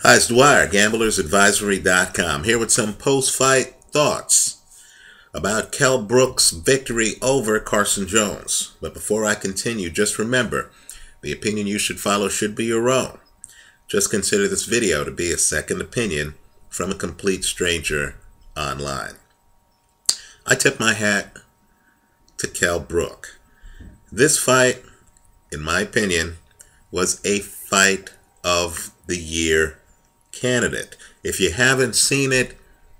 Hi, it's Dwyer, GamblersAdvisory.com, here with some post-fight thoughts about Kell Brook's victory over Carson Jones. But before I continue, just remember, the opinion you should follow should be your own. Just consider this video to be a second opinion from a complete stranger online. I tip my hat to Kell Brook. This fight, in my opinion, was a fight of the year candidate. If you haven't seen it,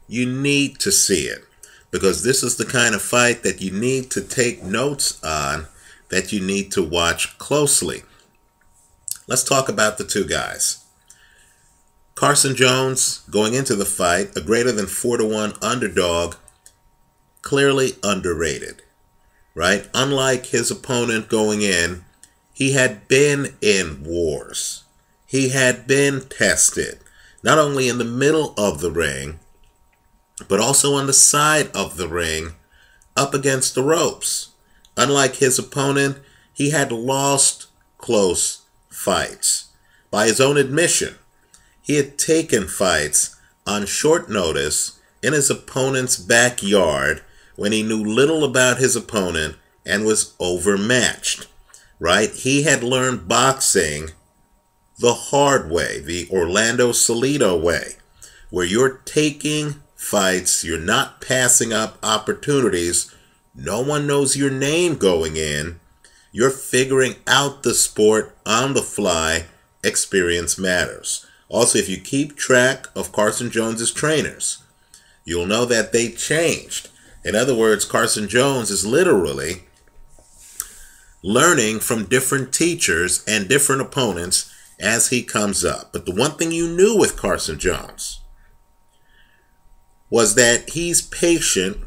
you need to see it, because this is the kind of fight that you need to take notes on, that you need to watch closely. Let's talk about the two guys. Carson Jones, going into the fight, a greater than 4-1 underdog, clearly underrated, right? Unlike his opponent going in, he had been in wars. He had been tested, not only in the middle of the ring, but also on the side of the ring, up against the ropes. Unlike his opponent, he had lost close fights. By his own admission, he had taken fights on short notice in his opponent's backyard when he knew little about his opponent and was overmatched, right? He had learned boxing the hard way, the Orlando Salido way, where you're taking fights, you're not passing up opportunities, no one knows your name going in, you're figuring out the sport on the fly. Experience matters. Also, if you keep track of Carson Jones's trainers, you'll know that they changed. In other words, Carson Jones is literally learning from different teachers and different opponents as he comes up. But the one thing you knew with Carson Jones was that he's patient.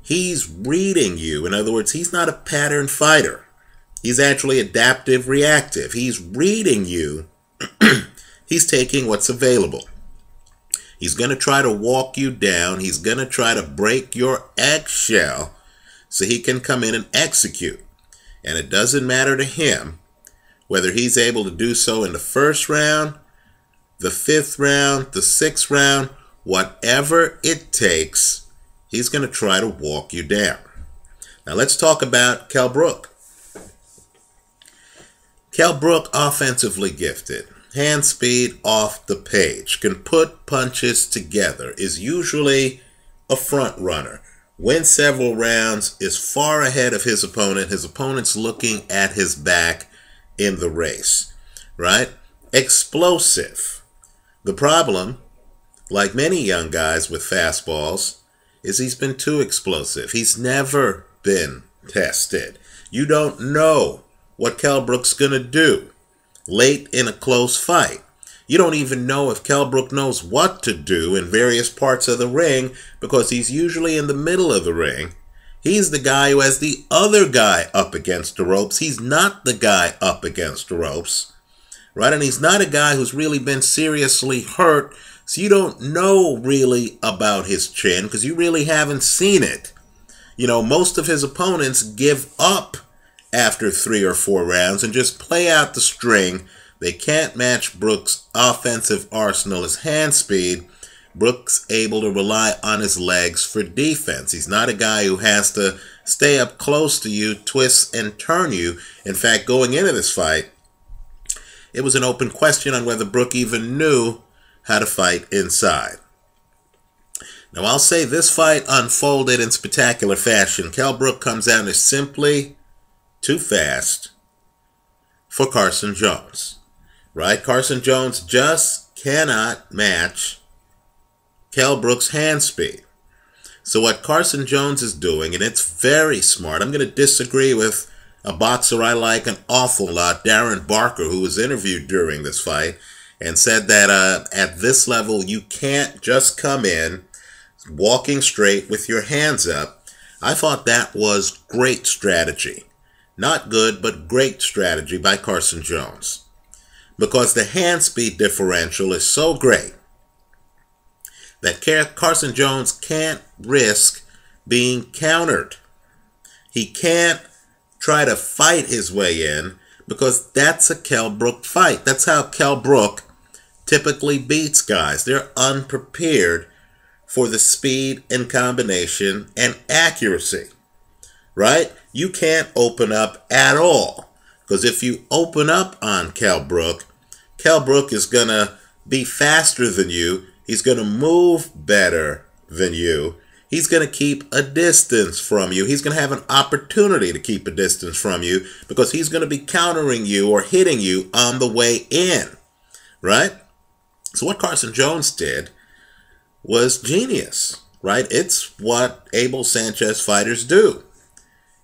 He's reading you. In other words, he's not a pattern fighter. He's actually adaptive reactive. He's reading you. He's taking what's available. He's going to try to walk you down. He's going to try to break your eggshell so he can come in and execute. And it doesn't matter to him whether he's able to do so in the first round, the 5th round, the 6th round, whatever it takes, he's going to try to walk you down. Now let's talk about Kell Brook. Kell Brook, offensively gifted, hand speed off the page, can put punches together, is usually a front runner, wins several rounds, is far ahead of his opponent. His opponent's looking at his back in the race, right? Explosive. The problem, like many young guys with fastballs, is he's been too explosive. He's never been tested. You don't know what Kell Brook's going to do late in a close fight. You don't even know if Kell Brook knows what to do in various parts of the ring, because he's usually in the middle of the ring. He's the guy who has the other guy up against the ropes. He's not the guy up against the ropes, right? And he's not a guy who's really been seriously hurt, so you don't know really about his chin because you really haven't seen it. You know, most of his opponents give up after 3 or 4 rounds and just play out the string. They can't match Brook's offensive arsenal, his hand speed. Brook's able to rely on his legs for defense. He's not a guy who has to stay up close to you, twist and turn you. In fact, going into this fight, it was an open question on whether Brook even knew how to fight inside. Now, I'll say this fight unfolded in spectacular fashion. Kell Brook comes out and is simply too fast for Carson Jones, right? Carson Jones just cannot match Kell Brook's hand speed. So what Carson Jones is doing, and it's very smart, I'm going to disagree with a boxer I like an awful lot, Darren Barker, who was interviewed during this fight and said that at this level you can't just come in walking straight with your hands up. I thought that was great strategy. Not good, but great strategy by Carson Jones, because the hand speed differential is so great that Carson Jones can't risk being countered. He can't try to fight his way in, because that's a Kell Brook fight. That's how Kell Brook typically beats guys. They're unprepared for the speed and combination and accuracy, right? You can't open up at all, because if you open up on Kell Brook is going to be faster than you. He's going to move better than you. He's going to keep a distance from you. He's going to have an opportunity to keep a distance from you because he's going to be countering you or hitting you on the way in, right? So what Carson Jones did was genius, right? It's what Abel Sanchez fighters do.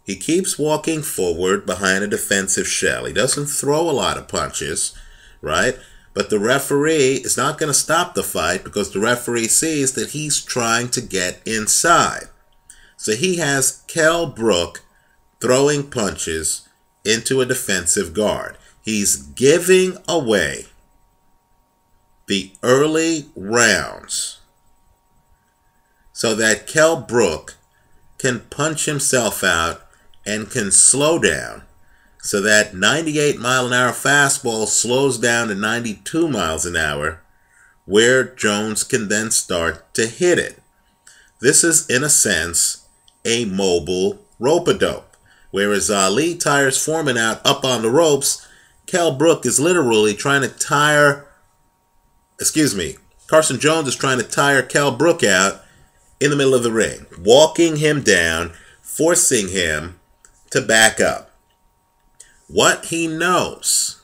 He keeps walking forward behind a defensive shell. He doesn't throw a lot of punches, right? But the referee is not going to stop the fight because the referee sees that he's trying to get inside. So he has Kell Brook throwing punches into a defensive guard. He's giving away the early rounds so that Kell Brook can punch himself out and can slow down, so that 98-mile-an-hour fastball slows down to 92 miles an hour, where Jones can then start to hit it. This is, in a sense, a mobile rope-a-dope. Whereas Ali tires Foreman out up on the ropes, Kell Brook is literally trying to Carson Jones is trying to tire Kell Brook out in the middle of the ring, walking him down, forcing him to back up. What he knows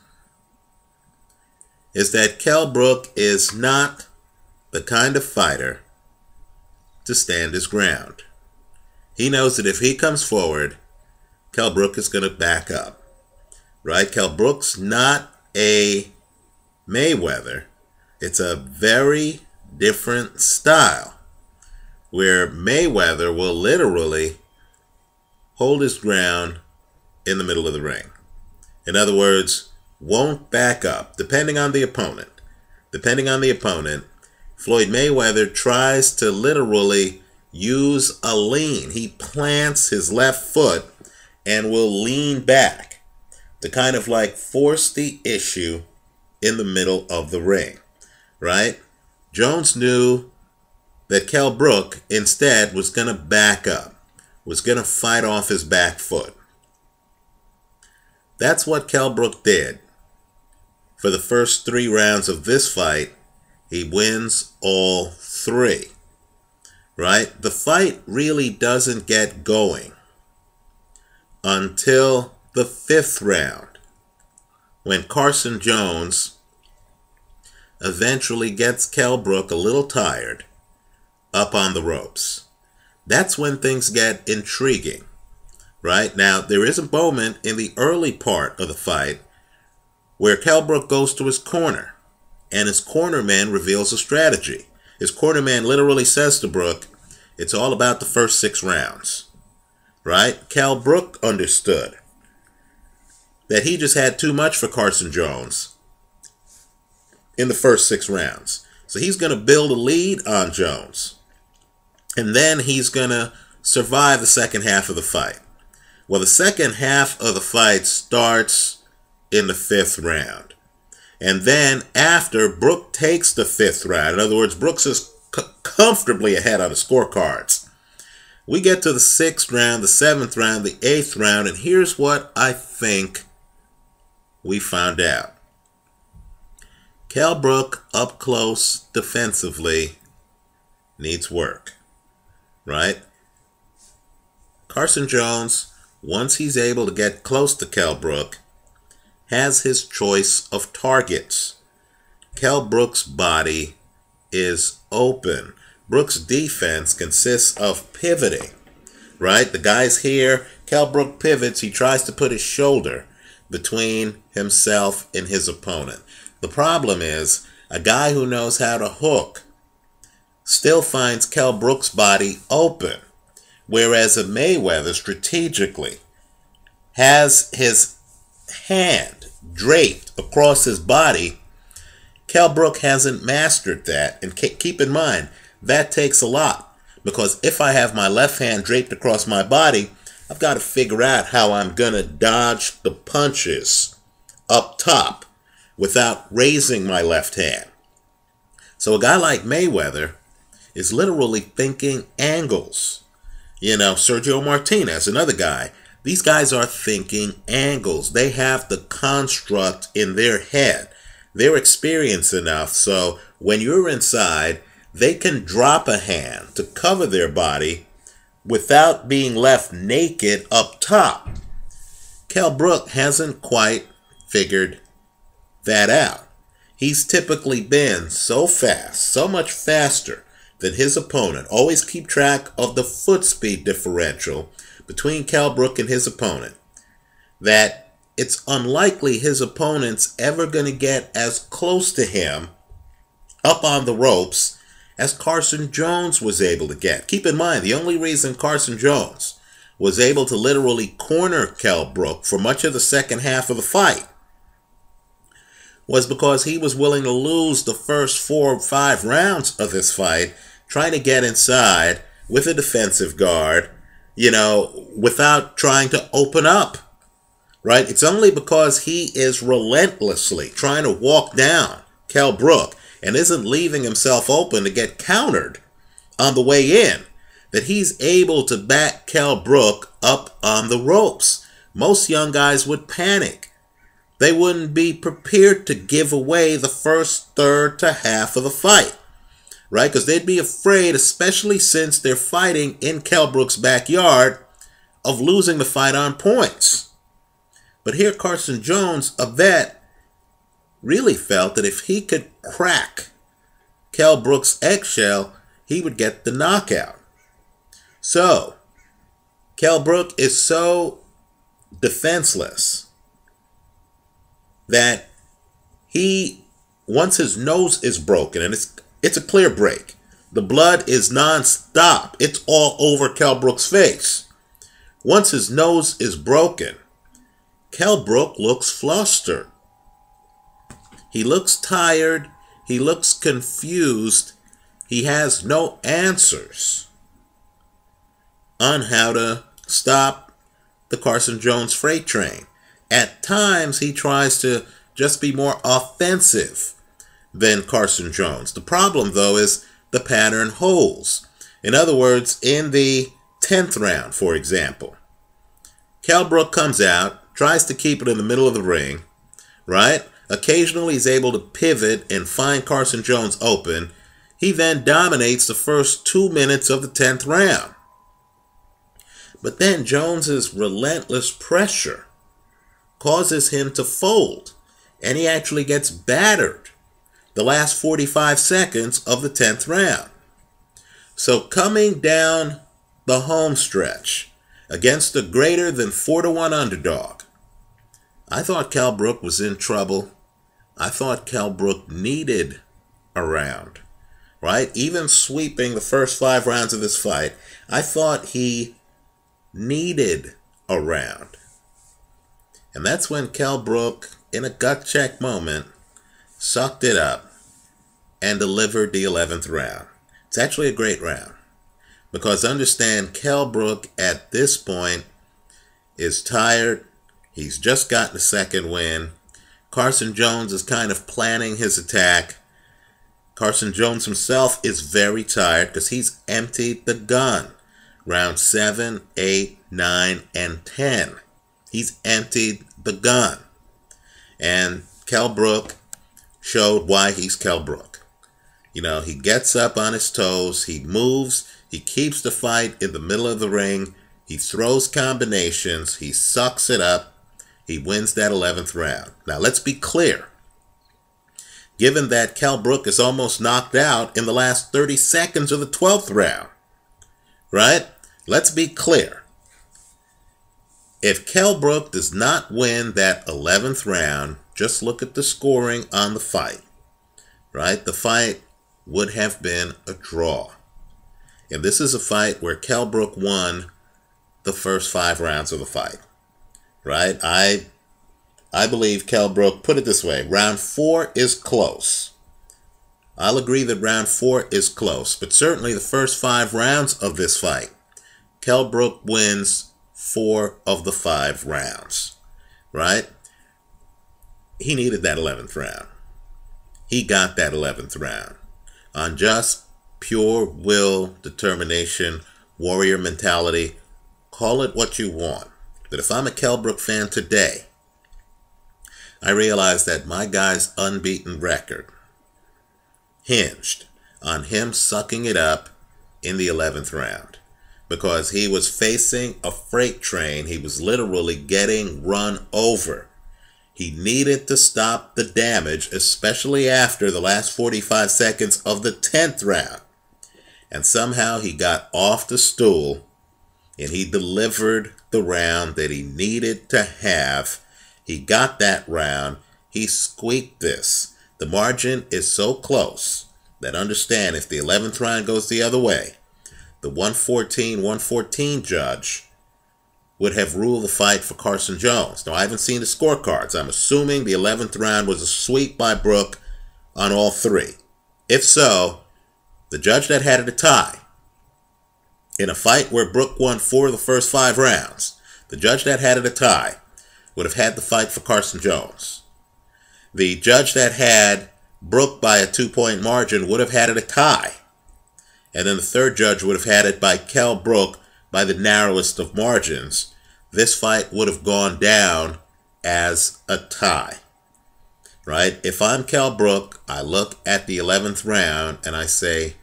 is that Kell Brook is not the kind of fighter to stand his ground. He knows that if he comes forward, Kell Brook is going to back up, right? Kell Brook's not a Mayweather. It's a very different style, where Mayweather will literally hold his ground in the middle of the ring. In other words, won't back up, depending on the opponent. Depending on the opponent, Floyd Mayweather tries to literally use a lean. He plants his left foot and will lean back to kind of like force the issue in the middle of the ring, right? Jones knew that Kell Brook instead was going to back up, was going to fight off his back foot. That's what Kell Brook did. For the first 3 rounds of this fight, he wins all 3. Right? The fight really doesn't get going until the 5th round, when Carson Jones eventually gets Kell Brook a little tired up on the ropes. That's when things get intriguing. Right? Now, there is a moment in the early part of the fight where Kell Brook goes to his corner, and his corner man reveals a strategy. His corner man literally says to Brook, it's all about the first 6 rounds. Right? Kell Brook understood that he just had too much for Carson Jones in the first 6 rounds. So he's going to build a lead on Jones, and then he's going to survive the second half of the fight. Well, the second half of the fight starts in the 5th round. And then after Brook takes the 5th round, in other words, Brooks is comfortably ahead on the scorecards, we get to the 6th round, the 7th round, the 8th round, and here's what I think we found out. Kell Brook, up close defensively, needs work, right? Carson Jones, once he's able to get close to Kell Brook, has his choice of targets. Kell Brook's body is open. Brook's defense consists of pivoting, right? The guy's here. Kell Brook pivots. He tries to put his shoulder between himself and his opponent. The problem is, a guy who knows how to hook still finds Kell Brook's body open, whereas a Mayweather strategically has his hand draped across his body. Kell Brook hasn't mastered that. And keep in mind, that takes a lot, because if I have my left hand draped across my body, I've got to figure out how I'm going to dodge the punches up top without raising my left hand. So a guy like Mayweather is literally thinking angles. You know, Sergio Martinez, another guy. These guys are thinking angles. They have the construct in their head. They're experienced enough so when you're inside, they can drop a hand to cover their body without being left naked up top. Kell Brook hasn't quite figured that out. He's typically been so fast, so much faster than his opponent. Always keep track of the foot speed differential between Kell Brook and his opponent, that it's unlikely his opponent's ever going to get as close to him up on the ropes as Carson Jones was able to get. Keep in mind, the only reason Carson Jones was able to literally corner Kell Brook for much of the second half of the fight was because he was willing to lose the first 4 or 5 rounds of this fight trying to get inside with a defensive guard, you know, without trying to open up, right? It's only because he is relentlessly trying to walk down Kell Brook and isn't leaving himself open to get countered on the way in that he's able to back Kell Brook up on the ropes. Most young guys would panic. They wouldn't be prepared to give away the first third to half of the fight, right? Because they'd be afraid, especially since they're fighting in Kell Brook's backyard, of losing the fight on points. But here Carson Jones, a vet, really felt that if he could crack Kell Brook's eggshell, he would get the knockout. So, Kell Brook is so defenseless that once his nose is broken, and it's a clear break, the blood is non-stop. It's all over Kell Brook's face. Once his nose is broken, Kell Brook looks flustered. He looks tired. He looks confused. He has no answers on how to stop the Carson Jones freight train. At times, he tries to just be more offensive than Carson Jones. The problem, though, is the pattern holds. In other words, in the 10th round, for example, Kell Brook comes out, tries to keep it in the middle of the ring, right? Occasionally, he's able to pivot and find Carson Jones open. He then dominates the first 2 minutes of the 10th round. But then Jones's relentless pressure causes him to fold, and he actually gets battered the last 45 seconds of the 10th round. So coming down the home stretch against a greater than 4-1 underdog, I thought Kell Brook was in trouble. I thought Kell Brook needed a round, right? Even sweeping the first 5 rounds of this fight, I thought he needed a round. And that's when Kell Brook, in a gut check moment, sucked it up and delivered the 11th round. It's actually a great round. Because understand, Kell Brook at this point is tired. He's just gotten a second win. Carson Jones is kind of planning his attack. Carson Jones himself is very tired because he's emptied the gun. Round 7, 8, 9, and 10. He's emptied the gun. And Kell Brook showed why he's Kell Brook. You know, he gets up on his toes. He moves. He keeps the fight in the middle of the ring. He throws combinations. He sucks it up. He wins that 11th round. Now, let's be clear. Given that Kell Brook is almost knocked out in the last 30 seconds of the 12th round, right? Let's be clear. If Kell Brook does not win that 11th round, just look at the scoring on the fight, right? The fight would have been a draw. And this is a fight where Kell Brook won the first 5 rounds of the fight, right? I believe Kell Brook, put it this way, round 4 is close. I'll agree that round 4 is close, but certainly the first 5 rounds of this fight, Kell Brook wins 4 of the 5 rounds, right? He needed that 11th round. He got that 11th round. on just pure will, determination, warrior mentality. Call it what you want. But if I'm a Kell Brook fan today, I realize that my guy's unbeaten record hinged on him sucking it up in the 11th round, because he was facing a freight train. He was literally getting run over. He needed to stop the damage, especially after the last 45 seconds of the 10th round. And somehow he got off the stool and he delivered the round that he needed to have. He got that round. He squeaked this. The margin is so close that, understand, if the 11th round goes the other way, the 114 judge would have ruled the fight for Carson Jones. Now, I haven't seen the scorecards. I'm assuming the 11th round was a sweep by Brook on all three. If so, the judge that had it a tie in a fight where Brook won 4 of the first 5 rounds, the judge that had it a tie would have had the fight for Carson Jones. The judge that had Brook by a 2-point margin would have had it a tie. And then the third judge would have had it by Kell Brook by the narrowest of margins. This fight would have gone down as a tie. Right? If I'm Kell Brook, I look at the 11th round and I say,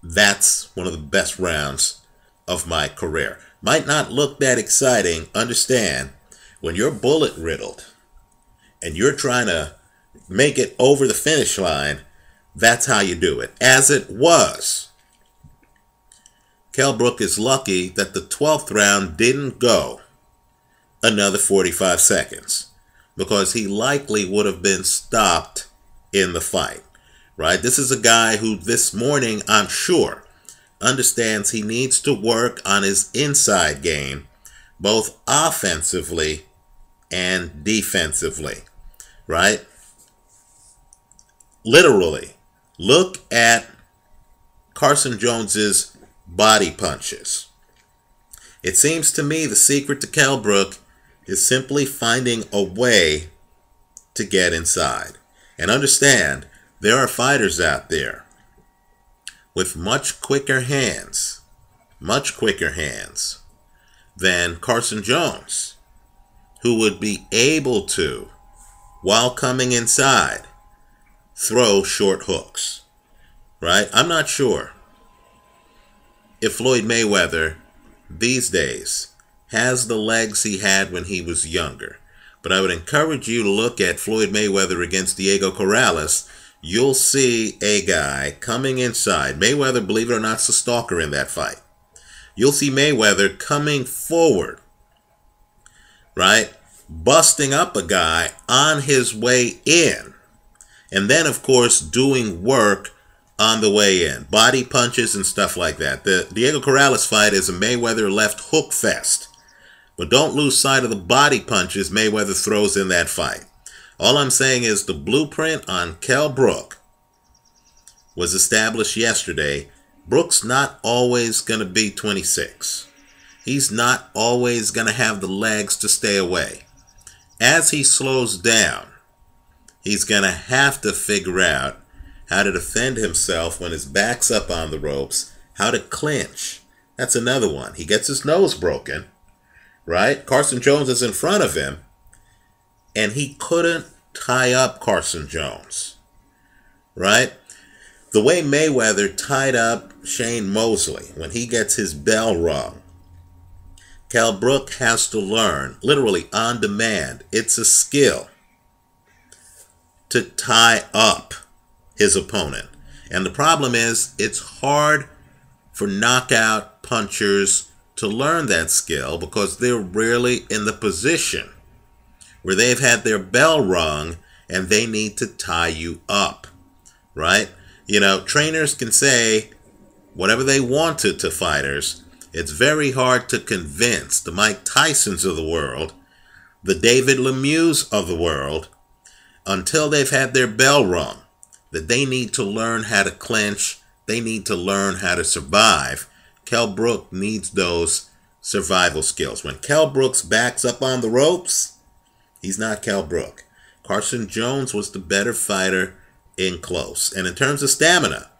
that's one of the best rounds of my career. Might not look that exciting. Understand, when you're bullet riddled and you're trying to make it over the finish line, that's how you do it. As it was, Kell Brook is lucky that the 12th round didn't go another 45 seconds, because he likely would have been stopped in the fight. Right? This is a guy who this morning, I'm sure, understands he needs to work on his inside game, both offensively and defensively. Right? Literally, look at Carson Jones's body punches. It seems to me the secret to Kell Brook is simply finding a way to get inside. And understand, there are fighters out there with much quicker hands than Carson Jones, who would be able to, while coming inside, throw short hooks. Right? I'm not sure if Floyd Mayweather these days has the legs he had when he was younger. But I would encourage you to look at Floyd Mayweather against Diego Corrales. You'll see a guy coming inside. Mayweather, believe it or not, is a stalker in that fight. You'll see Mayweather coming forward, right? Busting up a guy on his way in. And then, of course, doing work on the way in. Body punches and stuff like that. The Diego Corrales fight is a Mayweather left hook fest. But don't lose sight of the body punches Mayweather throws in that fight. All I'm saying is the blueprint on Kell Brook was established yesterday. Brook's not always going to be 26. He's not always going to have the legs to stay away. As he slows down, he's going to have to figure out how to defend himself when his back's up on the ropes, how to clinch. That's another one. He gets his nose broken, right? Carson Jones is in front of him, and he couldn't tie up Carson Jones, right? The way Mayweather tied up Shane Mosley when he gets his bell rung, Kell Brook has to learn, literally on demand. It's a skill to tie up his opponent. And the problem is, it's hard for knockout punchers to learn that skill because they're rarely in the position where they've had their bell rung and they need to tie you up, right? You know, trainers can say whatever they want to fighters. It's very hard to convince the Mike Tysons of the world, the David Lemieux of the world, until they've had their bell rung, that they need to learn how to clinch, they need to learn how to survive. Kell Brook needs those survival skills. When Kell Brook's back's up on the ropes, he's not Kell Brook. Carson Jones was the better fighter in close. And in terms of stamina,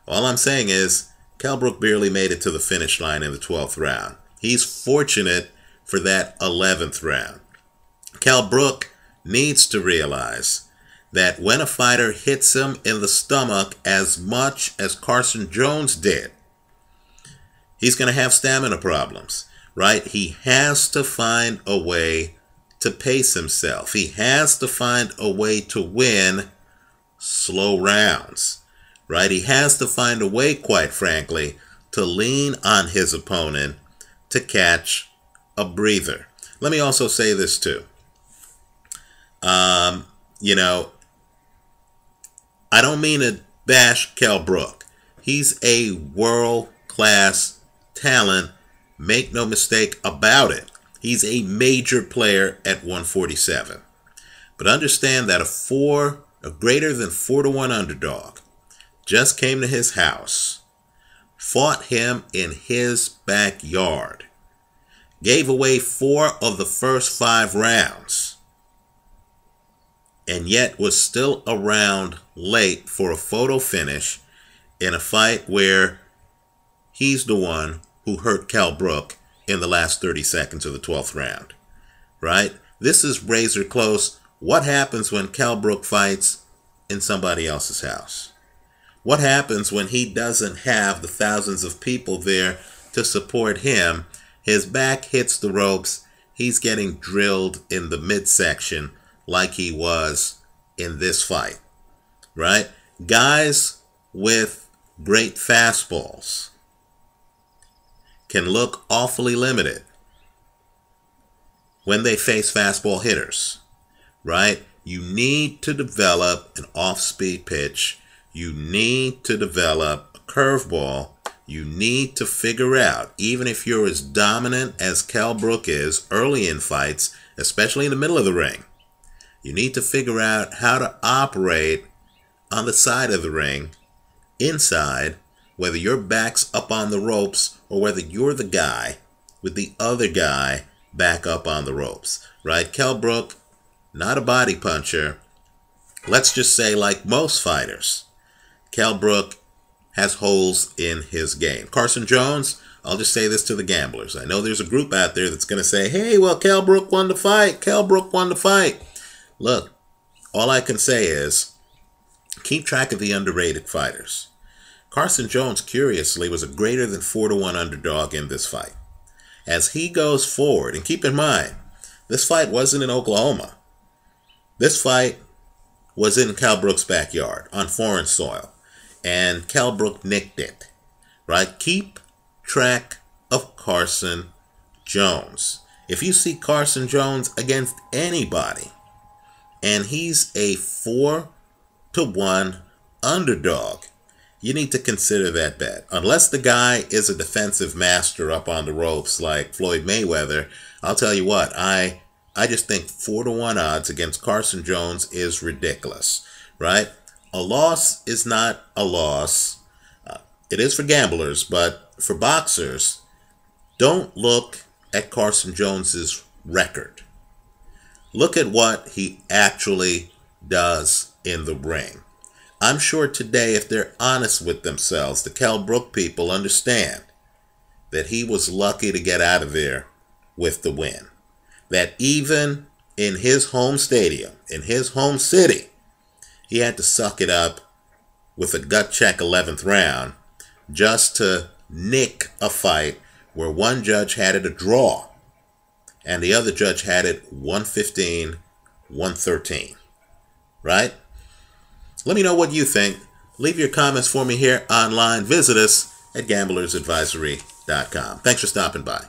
all I'm saying is Kell Brook barely made it to the finish line in the 12th round. He's fortunate for that 11th round. Kell Brook needs to realize that when a fighter hits him in the stomach as much as Carson Jones did, he's going to have stamina problems, right? He has to find a way to pace himself. He has to find a way to win slow rounds, right? He has to find a way, quite frankly, to lean on his opponent to catch a breather. Let me also say this too. I don't mean to bash Kell Brook. He's a world-class talent. Make no mistake about it. He's a major player at 147. But understand that a greater than 4-to-1 underdog just came to his house, fought him in his backyard, gave away 4 of the first 5 rounds, and yet was still around late for a photo finish in a fight where he's the one who hurt Kell Brook in the last 30 seconds of the 12th round, right? This is razor close. What happens when Kell Brook fights in somebody else's house? What happens when he doesn't have the thousands of people there to support him? His back hits the ropes. He's getting drilled in the midsection like he was in this fight, right? Guys with great fastballs can look awfully limited when they face fastball hitters, right? You need to develop an off-speed pitch. You need to develop a curveball. You need to figure out, even if you're as dominant as Kell Brook is early in fights, especially in the middle of the ring, you need to figure out how to operate on the side of the ring, inside, whether your back's up on the ropes or whether you're the guy with the other guy back up on the ropes, right? Kell Brook, not a body puncher. Let's just say, like most fighters, Kell Brook has holes in his game. Carson Jones, I'll just say this to the gamblers. I know there's a group out there that's going to say, hey, well, Kell Brook won the fight. Kell Brook won the fight. Look, all I can say is keep track of the underrated fighters. Carson Jones, curiously, was a greater than 4-to-1 underdog in this fight. As he goes forward, and keep in mind, this fight wasn't in Oklahoma. This fight was in Kell Brook's backyard on foreign soil, and Kell Brook nicked it, right? Keep track of Carson Jones. If you see Carson Jones against anybody, and he's a 4-to-1 underdog, you need to consider that bet. Unless the guy is a defensive master up on the ropes like Floyd Mayweather, I'll tell you what, I just think 4-to-1 odds against Carson Jones is ridiculous, right? A loss is not a loss. It is for gamblers, but for boxers, don't look at Carson Jones's record. Look at what he actually does in the ring. I'm sure today, if they're honest with themselves, the Kell Brook people understand that he was lucky to get out of there with the win. That even in his home stadium, in his home city, he had to suck it up with a gut check 11th round just to nick a fight where one judge had it a draw and the other judge had it 115-113, right? Let me know what you think. Leave your comments for me here online. Visit us at gamblersadvisory.com. Thanks for stopping by.